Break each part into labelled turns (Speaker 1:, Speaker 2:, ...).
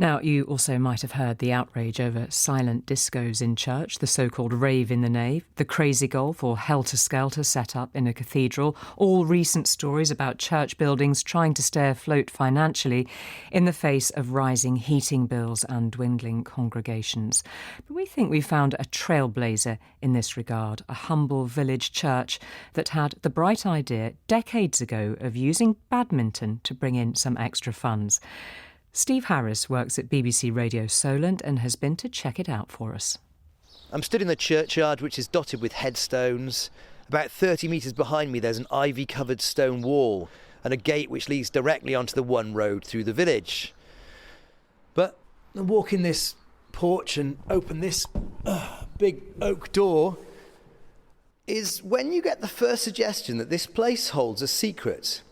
Speaker 1: Now, you also might have heard the outrage over silent discos in church, the so-called rave in the nave, the crazy golf or helter-skelter set up in a cathedral, all recent stories about church buildings trying to stay afloat financially in the face of rising heating bills and dwindling congregations. But we think we found a trailblazer in this regard, a humble village church that had the bright idea decades ago of using badminton to bring in some extra funds. Steve Harris works at BBC Radio Solent and has been to check it out for us.
Speaker 2: I'm stood in the churchyard, which is dotted with headstones. About 30 metres behind me there's an ivy-covered stone wall and a gate which leads directly onto the one road through the village. But I walk in this porch and open this big oak door is when you get the first suggestion that this place holds a secret.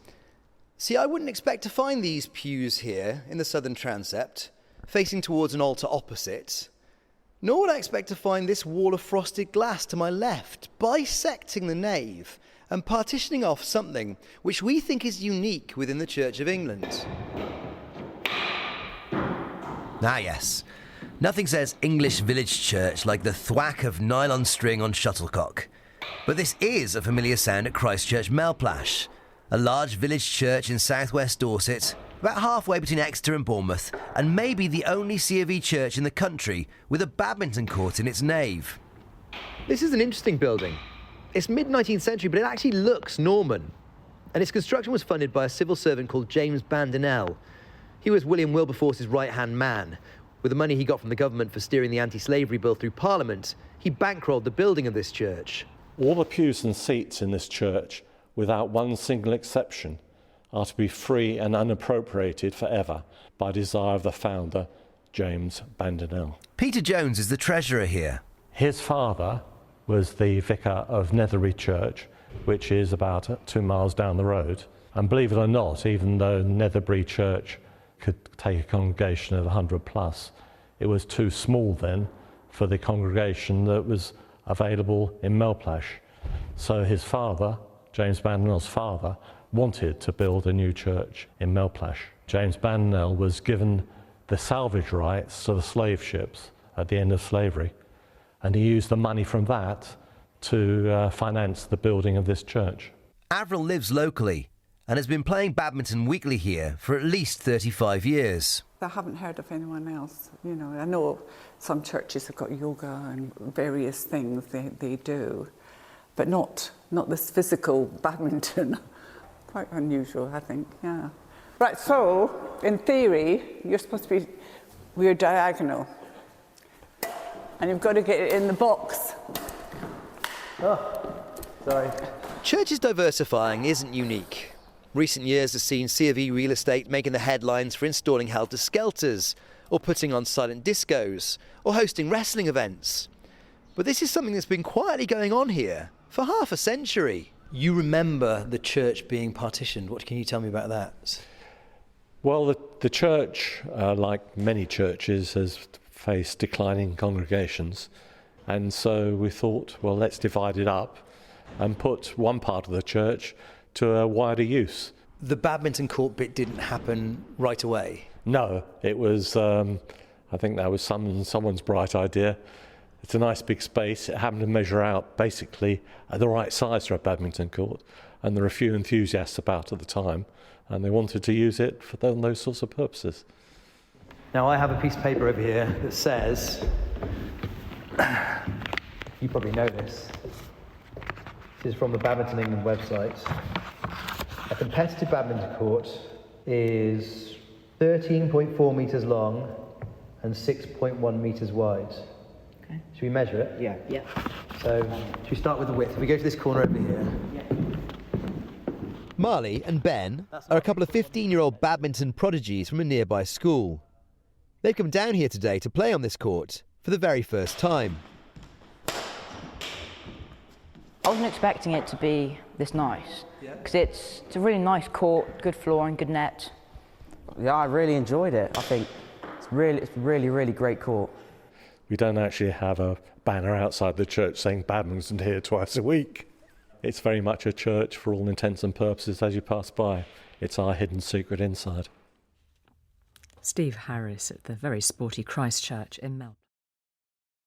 Speaker 2: See, I wouldn't expect to find these pews here in the southern transept, facing towards an altar opposite, nor would I expect to find this wall of frosted glass to my left, bisecting the nave and partitioning off something which we think is unique within the Church of England. Ah yes, nothing says English village church like the thwack of nylon string on shuttlecock. But this is a familiar sound at Christchurch Melplash, a large village church in southwest Dorset, about halfway between Exeter and Bournemouth, and maybe the only C of E church in the country with a badminton court in its nave. This is an interesting building. It's mid-19th century, but it actually looks Norman. And its construction was funded by a civil servant called James Bandinel. He was William Wilberforce's right-hand man. With the money he got from the government for steering the anti-slavery bill through Parliament, he bankrolled the building of this church.
Speaker 3: All the pews and seats in this church, without one single exception, are to be free and unappropriated forever by desire of the founder, James Bandinel.
Speaker 2: Peter Jones is the treasurer here.
Speaker 3: His father was the vicar of Netherbury Church, which is about 2 miles down the road. And believe it or not, even though Netherbury Church could take a congregation of 100 plus, it was too small then for the congregation that was available in Melplash. So his father, James Bandinel's father, wanted to build a new church in Melplash. James Bandinel was given the salvage rights to the slave ships at the end of slavery, and he used the money from that to finance the building of this church.
Speaker 2: Avril lives locally and has been playing badminton weekly here for at least 35 years.
Speaker 4: I haven't heard of anyone else. You know, I know some churches have got yoga and various things they do, but not this physical badminton. Quite unusual, I think, yeah. Right, so, in theory, you're supposed to be, we're diagonal. And you've got to get it in the box.
Speaker 2: Oh, sorry. Churches diversifying isn't unique. Recent years have seen C of E real estate making the headlines for installing helter-skelters, or putting on silent discos, or hosting wrestling events. But this is something that's been quietly going on here for half a century. You remember the church being partitioned. What can you tell me about that?
Speaker 3: Well, the church, like many churches, has faced declining congregations. And so we thought, well, let's divide it up and put one part of the church to a wider use.
Speaker 2: The badminton court bit didn't happen right away?
Speaker 3: No, it was, I think that was someone's bright idea. It's a nice big space. It happened to measure out basically the right size for a badminton court, and there were a few enthusiasts about at the time, and they wanted to use it for those sorts of purposes.
Speaker 2: Now I have a piece of paper over here that says, you probably know this, this is from the Badminton England website. A competitive badminton court is 13.4 metres long and 6.1 metres wide. Okay. Should we measure it?
Speaker 5: Yeah.
Speaker 2: So, should we start with the width? If we go to this corner over here.
Speaker 5: Yeah.
Speaker 2: Marley and Ben are a couple of 15-year-old badminton prodigies from a nearby school. They've come down here today to play on this court for the very first time.
Speaker 5: I wasn't expecting it to be this nice, because it's a really nice court, good floor and good net.
Speaker 6: Yeah, I really enjoyed it. I think it's really great court.
Speaker 3: We don't actually have a banner outside the church saying badminton here twice a week. It's very much a church for all intents and purposes as you pass by. It's our hidden secret inside.
Speaker 1: Steve Harris at the very sporty Christ Church in Melplash.